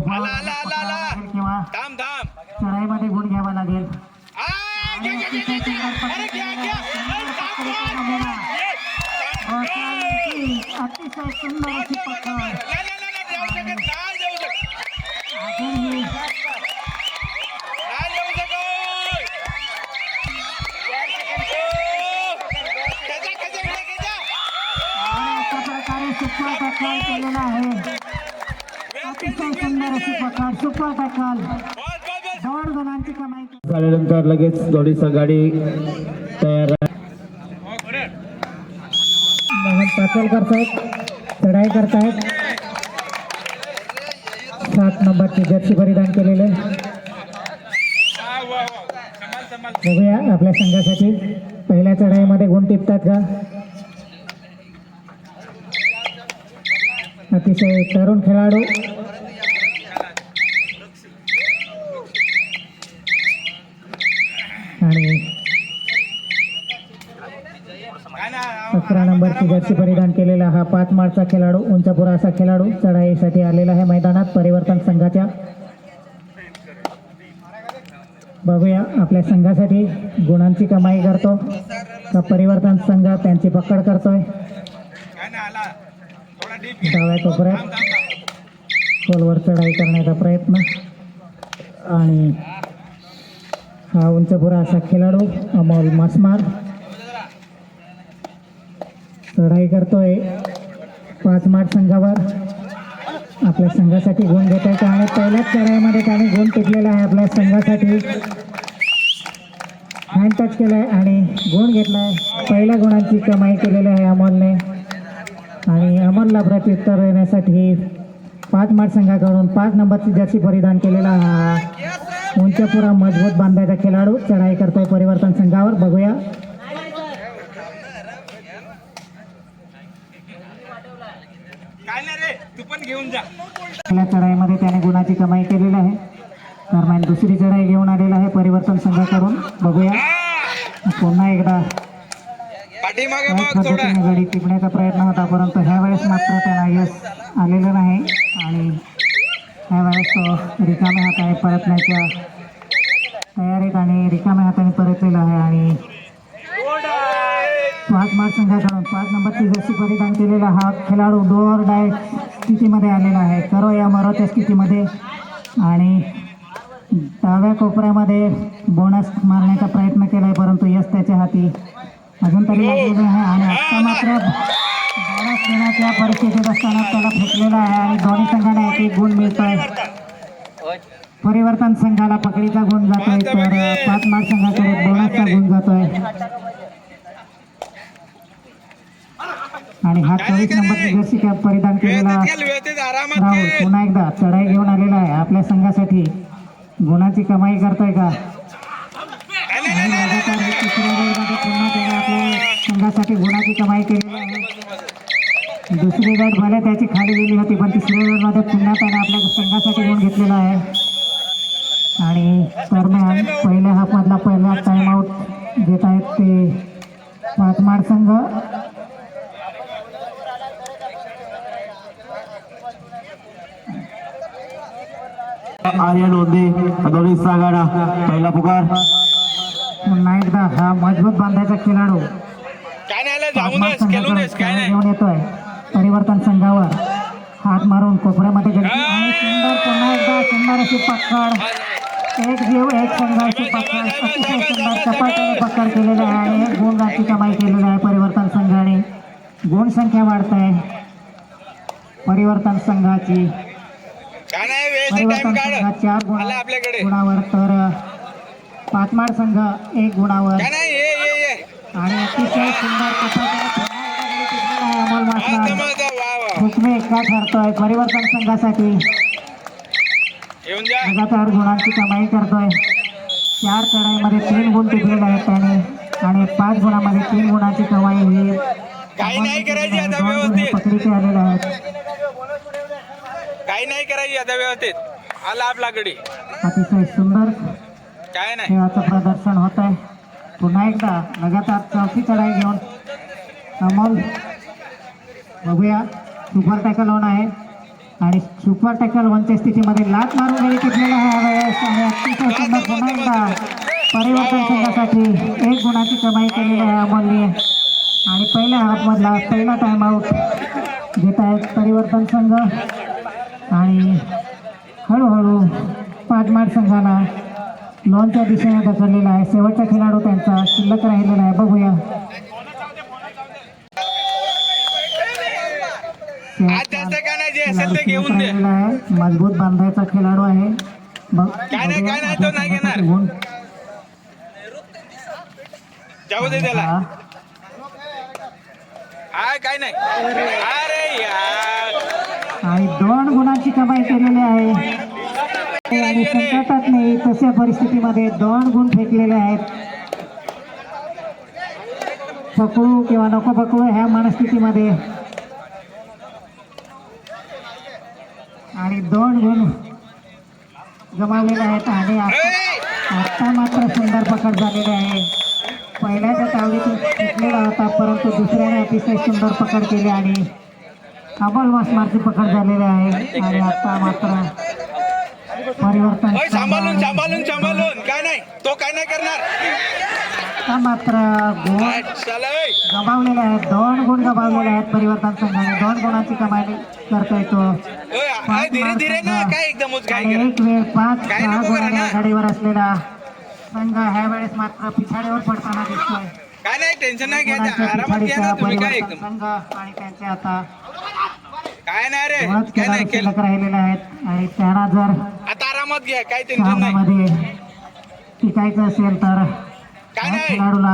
आला आला आला आला किंवा थांब थांब चढाईमध्ये गुण घ्यावा लागेल. अरे घ्या घ्या अतिशय सुंदर अशी पकड. अजूनही अशा प्रकारे सुपर टक्कल केलेला आहे. अतिशय सुंदर अशी पकड, सुपर टक्कल. 2 गुणांची कमाई झाल्यानंतर लगेच जोडीचा गाडी तयार आहे. मोहन पाचल करतायत, चढाई करतायत. 7 नंबरची जर्सी परिधान केलेले. बघूया आपल्या संघासाठी पहिल्या चढाईमध्ये गुण टिपतात का. अतिशय तरुण खेळाडू. आणि 11 नंबरची जर्सी परिधान केलेला हा 5 मार्चचा खेळाडू, उंचापुरा असा खेळाडू चढाईसाठी आलेला आहे मैदानात परिवर्तन संघाच्या. बघूया आपल्या संघासाठी गुणांची कमाई करतो का परिवर्तन संघ त्यांची पकड करतोय. डाव्या कोपऱ्यात खोलवर चढाई करण्याचा प्रयत्न. आणि हा उंचपुरा असा खेळाडू अमोल मासमार चढाई करतोय 5 मार्च संघावर. आपल्या संघासाठी गुण घेत आहे आणि पहिल्याच चढाईमध्ये त्याने गुण टिकलेला आहे. आपल्या संघासाठी हँड टच केला आहे आणि गुण घेतला आहे. पहिल्या गुणांची कमाई केलेली आहे अमोलने. आणि अमोलला प्रत्युत्तर देण्यासाठी 5 मार्च संघाकडून 5 नंबरची जर्सी परिधान केलेला हा उंचपुरा मजबूत बांधायचा खेळाडू चढाई करतोय परिवर्तन संघावर. बघूया पहिल्या चढाईमध्ये त्याने गुणाची कमाई केलेली आहे. दरम्यान दुसरी चढाई घेऊन आलेला आहे परिवर्तन संघाकडून. बघूया पुन्हा एकदा गाडी टिपण्याचा प्रयत्न होता, परंतु ह्या वेळेस मात्र त्याला यश आलेलं नाही. आणि ह्यावेळेस तो रिकाम्या हाताने परतण्याच्या तयारीत आणि रिकाम्या हाताने परतलेला आहे. आणि 5 मार्च संघाकडून 5 नंबरची जर्सी परिधान केलेला हा खेळाडू डोअर डाय स्थितीमध्ये आलेला आहे, करो या मरोच्या स्थितीमध्ये. आणि डाव्या कोपऱ्यामध्ये बोनस मारण्याचा प्रयत्न केला आहे, परंतु यश त्याच्या हाती अजून तरी लागलेलं आहे. आणि आत्ता मात्र बोनस देण्याच्या परिस्थितीत असताना त्याला फेकलेला आहे आणि दोन्ही संघांना 1-1 गुण मिळतोय. परिवर्तन संघाला पकडीचा गुण जातोय तर 5 मार्च संघाकडे बोनसचा गुण जातोय. आणि हा 24 नंबरची जर्सी कॅप परिधान केलेला राहुल पुन्हा एकदा चढाई घेऊन आलेला आहे. आपल्या संघासाठी गुणाची कमाई करतोय का. आणि लगातार तिसऱ्या रेडमध्ये पुन्हा त्याने आपल्या संघासाठी गुणाची कमाई केलेली आहे. दुसरी रेड भले त्याची खाली गेली होती, पण तिसऱ्या रेडमध्ये पुन्हा त्याने आपल्या संघासाठी गुण घेतलेला आहे. आणि दरम्यान पहिल्या हाफमधला पहिला टाइमआउट घेत आहेत ते 5 मार्च संघ. आर्यन ओंदे दोन्हीचा गाडा पहिला पुकार. पुन्हा एकदा हा मजबूत बांधायचा खेळाडू घेऊन येतोय परिवर्तन संघावर. हात मारून कोपऱ्यामध्ये आणि सुंदर पुन्हा एकदा सुंदर अशी पकड. 1 जीव 1 संघ अशी पकड. अतिशय सुंदर चपाट्याने पकड केलेली आहे आणि गुणाची कमाई केलेली आहे परिवर्तन संघाने. गुण संख्या वाढत आहे परिवर्तन संघाची. परिवर्तन संघ 4 गुणावर तर 5 मार्च संघ 1 गुणावर. आणि अतिशय सुंदर अमोल मासमार हुकमे का ठरतोय परिवर्तन संघासाठी. लगातार गुणांची कमाई करतोय. 4 चढाईमध्ये 3 गुण टिकलेले आहेत त्याने आणि 5 गुणामध्ये 3 गुणाची कमाई ही पकडीचे आलेले आहेत. काही नाही करायची आता व्यवस्थित आला आपल्याकडे. अतिशय सुंदर काय नाही खेळाचं प्रदर्शन होत आहे. पुन्हा एकदा लगातार 4थी चढाई घेऊन अमोल. बघूया सुपर टॅकल होणार आहे. आणि सुपर टॅकल वनच्या स्थितीमध्ये लात मारून गेली टिकलेला आहे यावेळेस आणि अतिशय सुंदर पुन्हा एकदा परिवर्तन संघासाठी 1 गुणाची कमाई केलेली आहे अमोलने आणि पहिल्या हाफमधला पहिला टाइमआउट घेत आहेत परिवर्तन संघ आणि हळूहळू पाचमाड संघाला लॉनच्या दिशेने ढकललेला आहे. शेवटचा खेळाडू त्यांचा शिल्लक राहिलेला आहे, बघूया. आज जास्त काय नाही, जे असेल ते घेऊन दे. राहिलेला आहे, मजबूत बांधायचा खेळाडू आहे. काय नाही तो नाही घेणार. जाऊ दे त्याला. काय नाही. अरे यार, आणि 2 गुणांची कमाई केलेली आहे आणि संकटात नाही तशा परिस्थितीमध्ये 2 गुण फेकलेले आहेत. पकडू किंवा नको पकडू ह्या मनस्थितीमध्ये आणि 2 गुण गमावलेले आहेत आणि आता मात्र सुंदर पकड झालेली आहे. पहिल्याच्या तावडीतून फेकलेला होता परंतु दुसऱ्याने अतिशय सुंदर पकड केली आणि अबल मासमारची पकड झालेली आहे आणि आता मात्र परिवर्तन सांभाळून सांभाळून सांभाळून. काय नाही, तो काय नाही करणार. आता मात्र गुण चला गमावलेले आहेत. 2 गुण गमावलेले आहेत परिवर्तन संघाने. 2 गुणांची कमाई करतोय तो. धीरे धीरे ना, काय एकदम काय आणि एक वेळ 5-6 काय नको करा गुणांच्या ना. आघाडीवर असलेला संघ ह्या वेळेस मात्र पिछाडीवर पडताना दिसतोय. काय नाही, टेन्शन नाही घ्यायचं, गुणांच्या आरामात घ्या ना पिछाडीचा तुम्ही. काय परिवर्तन एकदम संघ आणि त्यांचे आता काय नाही रे, 2 काय नाही खेळाडू केलं. शिल्लक राहिलेले आहेत आणि त्यांना जर आता आरामात घ्या, काय टेन्शन नाही. सामन्यामध्ये टिकायचं असेल तर काय या नाही. खेळाडूला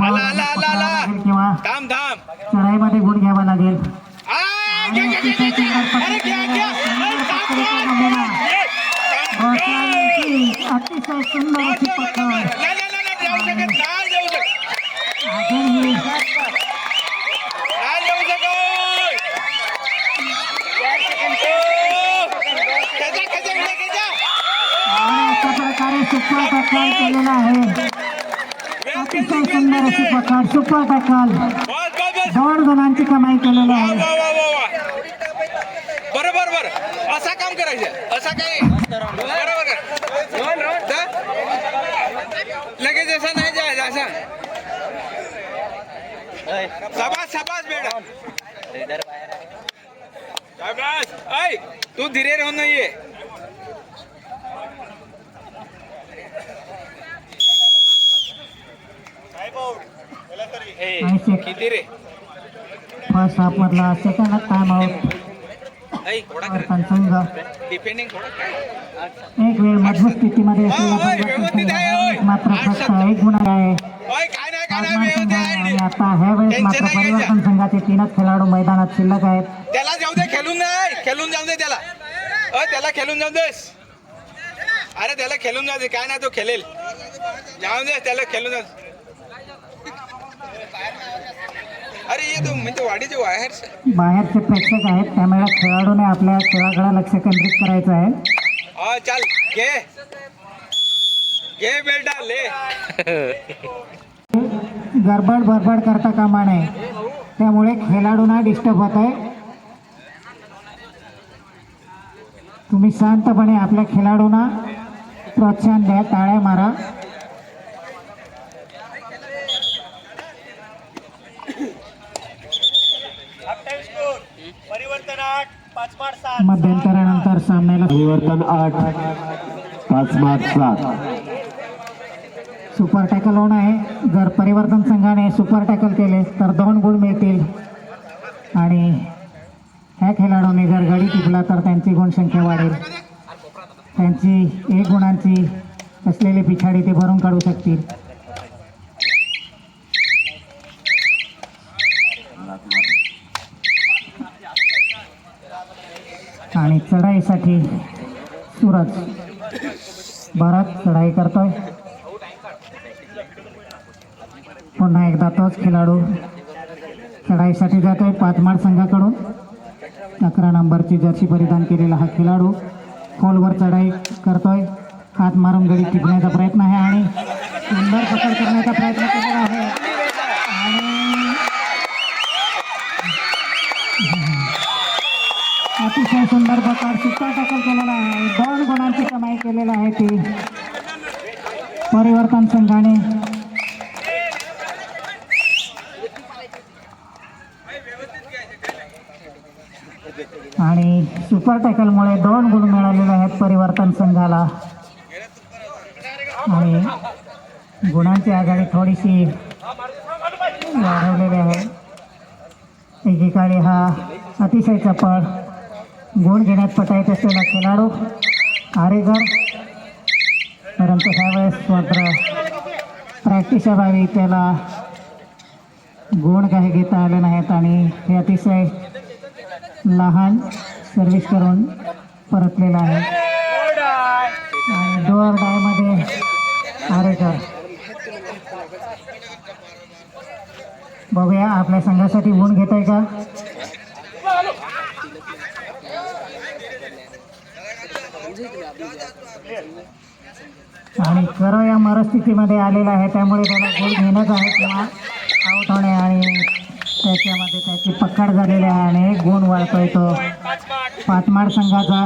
आला आला आला आला. किंवा थांब थांब. चढाईमध्ये गुण घ्यावा लागेल. घे, घे, घे, घे, घे. अरे घ्या घ्या. अतिशय सुंदर अशी पकड नाही नाही नाही, जाऊ शकत नाही, जाऊ शकत अजूनही नाही, जाऊ शकत. खेचा, खेचा, खेचा, खेचा. आणि अशा प्रकारे सुपर टॅकल केलेला आहे. अतिशय सुंदर अशी पकड सुपर टॅकल. बस बस बस. 2 गुणांची कमाई केलेली वा आहे. वा वा वा वा. बरं बरं बरं, असा काम करायचं. असा काही बरोबर का? लगेच असा नाही जायचं, असा. शाबास शाबास बेटा, शाबास. ऐ तू धीरे राहून नाहीये. आणि किती रे? फर्स्ट हाफ मधला सेकंड टाइम आउट ऐ थोडा परिवर्तन संघ. डिपेंडिंग थोडा एक वेळ मजबूत स्थितीमध्ये असलेला परिवर्तन संघ मात्र फक्त 1 गुण आहे. ओय काय नाही काय नाही, पाचमाड संघ व्यवस्थित आणि आहे. आता ह्या वेळेस मात्र परिवर्तन संघाचे 3च खेळाडू मैदानात शिल्लक आहेत. त्याला जाऊ दे, खेळून नाही, खेळून जाऊ दे त्याला. त्याला खेळून जाऊ देस. अरे त्याला खेळून जाऊ दे, काय नाही तो खेळेल. जाऊ दे त्याला खेळून जाऊ. अरे ये तो म्हणजे वाडीचे बाहेर. बाहेरचे प्रेक्षक आहेत त्यामुळे खेळाडूने आपल्या खेळाकडे लक्ष केंद्रित करायचं आहे. चल घे घे बेटा ले. गडबड बडबड करता कामा नये, त्यामुळे खेळाडूंना डिस्टर्ब होत आहे. तुम्ही शांतपणे आपल्या खेळाडूंना प्रोत्साहन द्या, टाळ्या मारा. मध्यंतरानंतर सामन्याला परिवर्तन 8 5-7. सुपर टॅकल होणं आहे. जर परिवर्तन संघाने सुपर टॅकल केले तर 2 गुण मिळतील आणि ह्या खेळाडूने जर गडी टिपला तर त्यांची गुणसंख्या वाढेल. त्यांची 1 गुणांची असलेली पिछाडी ते भरून काढू शकतील. आणि चढाईसाठी सूरज बराच चढाई करतोय. पुन्हा एकदा तोच खेळाडू चढाईसाठी जातोय पाचमाड संघाकडून. 11 नंबरची जर्सी परिधान केलेला हा खेळाडू खोलवर चढाई करतोय. हात मारून गडी टिपण्याचा प्रयत्न आहे आणि सुंदर पकड करण्याचा प्रयत्न केलेला आहे आणि अतिशय सुंदर प्रकार सुपर टॅकल केलेला आहे. 2 गुणांची कमाई केलेली आहे ती परिवर्तन संघाने. आणि सुपर टॅकलमुळे 2 गुण मिळालेले आहेत परिवर्तन संघाला. आणि गुणांची आघाडी थोडीशी वाढवलेली आहे. एकीकडे हा अतिशय चपळ गुण घेण्यात पटाईत असलेला खेळाडू आरेकर, परंतु ह्यावेळेस मात्र प्रॅक्टिसच्या बाबी त्याला गुण काही घेता आले नाहीत आणि हे अतिशय लहान सर्व्हिस करून परतलेला आहे. आणि डोअर डायमध्ये आरेकर. बघूया आपल्या संघासाठी गुण घेत आहे का. आणि करो या मरस्थितीमध्ये आलेला आहे त्यामुळे त्याला गुण घेणंच आहे किंवा आऊट होणे. आणि त्याच्यामध्ये त्याची पकड झालेली आहे आणि 1 गुण वाढतोय तो पाचमाड संघाचा.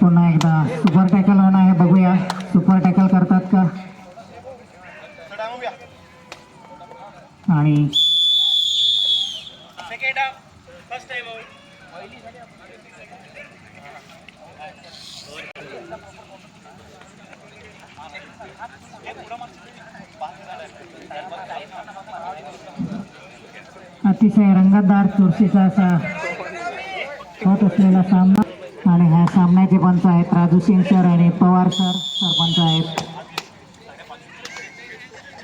पुन्हा एकदा सुपर टॅकल होणार आहे. बघूया सुपर टॅकल करतात का. आणि अतिशय रंगतदार चुरशीचा असा होत असलेला सामना. आणि ह्या सामन्याचे पंच आहेत राजू सिंग सर आणि पवार सर सरपंच आहेत.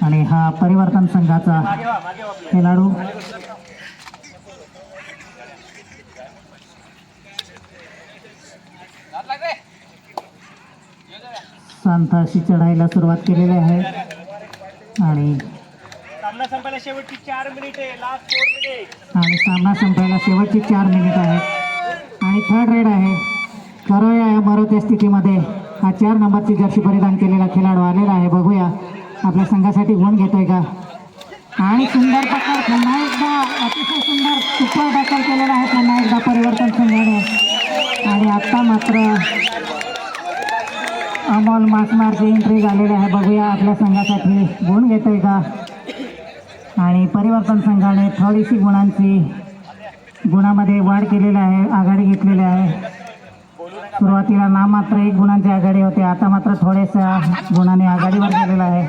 आणि हा परिवर्तन संघाचा खेळाडू शांत अशी चढायला सुरुवात केलेली आहे. आणि सामना संपायला शेवटची 4 मिनिटे, लास्ट 4 मिनिट. आणि सामना संपायला शेवटची 4 मिनिट आहेत. आणि थर्ड रेड आहे. करोया या मरोत्या स्थितीमध्ये हा 4 नंबरची जर्सी परिधान केलेला खेळाडू आलेला आहे. बघूया आपल्या संघासाठी गुण घेतोय का. आणि सुंदर पकड पुन्हा एकदा अतिशय सुंदर सुपर टॅकल केलेला आहे पुन्हा एकदा परिवर्तन संघाने. आणि आत्ता मात्र अमोल मासमारची एंट्री झालेली आहे. बघूया आपल्या संघासाठी गुण घेतोय का. आणि परिवर्तन संघाने थोडीशी गुणामध्ये वाढ केलेली आहे, आघाडी घेतलेली आहे. सुरुवातीला नामात्र 1 गुणांची आघाडी होते, आता मात्र थोड्याशा गुणाने आघाडीवर गेलेला आहे.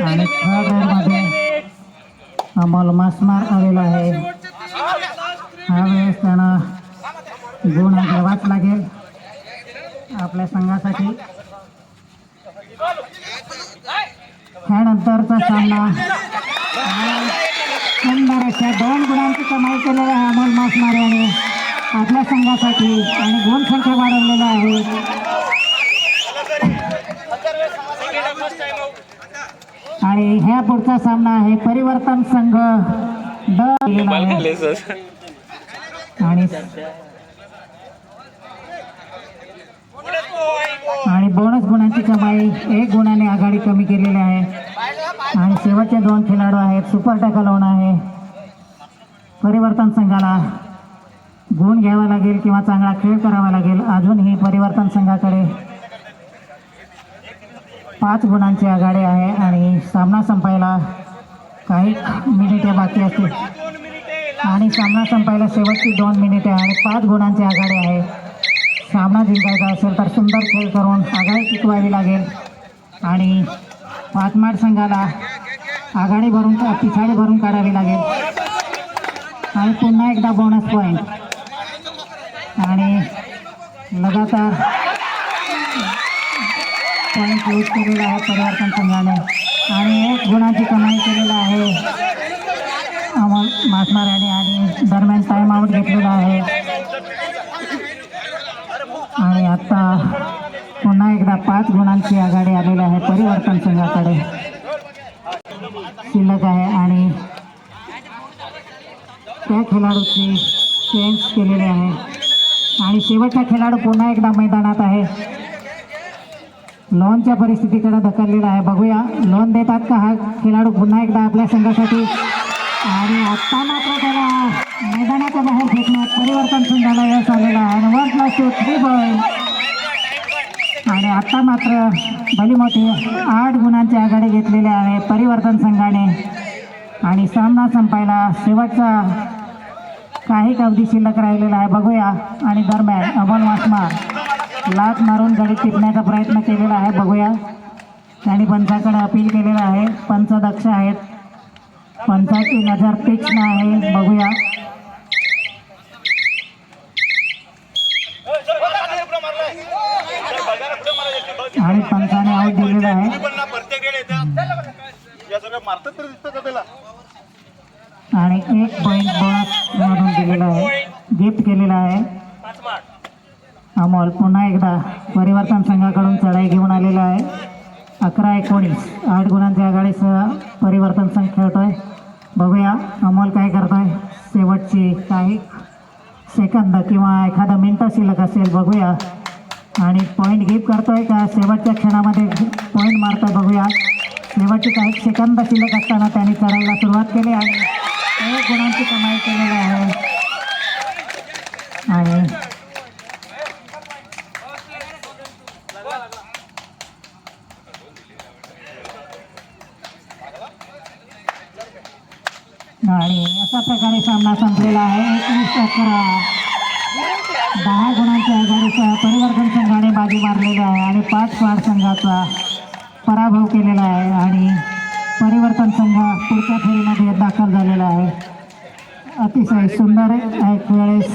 आणि थर्ड रेडमध्ये अमोल मासमार आलेला आहे. ह्यावेळेस त्यांना गुण घ्यावाच लागेल आपल्या संघासाठी. ह्यानंतरचा सामना सुंदर अशा 2 गुणांची कमाई केलेली आहे अमोल मासमार याने आपल्या संघासाठी. आणि गुण संख्या वाढवलेला आहे. आणि ह्या पुढचा सामना आहे परिवर्तन संघ आणि बोनस गुणांची कमाई 1 गुणाने आघाडी कमी केलेली आहे. आणि शेवटचे 2 खेळाडू आहेत. सुपर टॅकल होणार आहे. परिवर्तन संघाला गुण घ्यावा लागेल किंवा चांगला खेळ करावा लागेल. अजूनही परिवर्तन संघाकडे 5 गुणांची आघाडी आहे आणि सामना संपायला काही मिनिटे बाकी असतील. आणि सामना संपायला शेवटची 2 मिनिटे आणि 5 गुणांची आघाडी आहे. सामना जिंकायचा असेल तर सुंदर खेळ करून आघाडी टिकवावी लागेल. आणि पाचमाड संघाला आघाडी भरून पिछाडी भरून काढावी लागेल आणि पुन्हा एकदा बोनस पॉईंट आणि लगातार पॉईंट लूज केलेला आहे परिवर्तन संघाने आणि 1 गुणाची कमाई केलेला आहे अमोल मासमार याने आणि दरम्यान टाइम आउट घेतलेला आहे आणि आता पुन्हा एकदा 5 गुणांची आघाडी आलेली आहे परिवर्तन संघाकडे शिल्लक आहे आणि त्या खेळाडूची चेंज केलेली आहे आणि शेवटचा खेळाडू पुन्हा एकदा मैदानात आहे लोनच्या परिस्थितीकडे ढकललेला आहे बघूया लोन देतात का हा खेळाडू पुन्हा एकदा आपल्या संघासाठी आणि आत्ता मात्र त्याला मैदानाच्या बाहेर फेकण्यात परिवर्तन संघाला यश आलेला आहे आणि 1+2 3 आणि आता मात्र भलीमोठी 8 गुणांची आघाडी घेतलेली आहे परिवर्तन संघाने आणि सामना संपायला शेवटचा काही अवधी शिल्लक राहिलेला आहे बघूया आणि दरम्यान अमोल मासमार लाथ मारून गडी टिपण्याचा प्रयत्न केलेला आहे बघूया त्यांनी पंचाकडे अपील केलेलं आहे पंच दक्ष आहेत पंचाची नजर तीक्ष्ण आहे बघूया आणि पंचाने आऊट दिलेला आहे आणि 1 पॉईंट बोनस म्हणून दिलेला आहे गिफ्ट केलेला आहे अमोल पुन्हा एकदा परिवर्तन संघाकडून चढाई घेऊन आलेला आहे 11-19 8 गुणांच्या आघाडीसह परिवर्तन संघ खेळतोय बघूया अमोल काय करतोय शेवटची काही सेकंद किंवा एखादा मिनिट शिल्लक असेल बघूया आणि पॉईंट गिफ्ट करतोय का शेवटच्या क्षणामध्ये पॉईंट मारतोय बघूया शेवटचे काही सेकंद शिल्लक असताना त्यांनी चढायला सुरुवात केली आणि 1 गुणांची कमाई केलेली आहे आणि अशा प्रकारे सामना संपलेला आहे 21-11 10 गुणांच्या आघाडीसह परिवर्तन संघाने बाजी मारलेली आहे आणि 5 स्वाड संघाचा पराभव केलेला आहे आणि परिवर्तन संघ पुढच्या फेरीमध्ये दाखल झालेला आहे अतिशय सुंदर एक वेळेस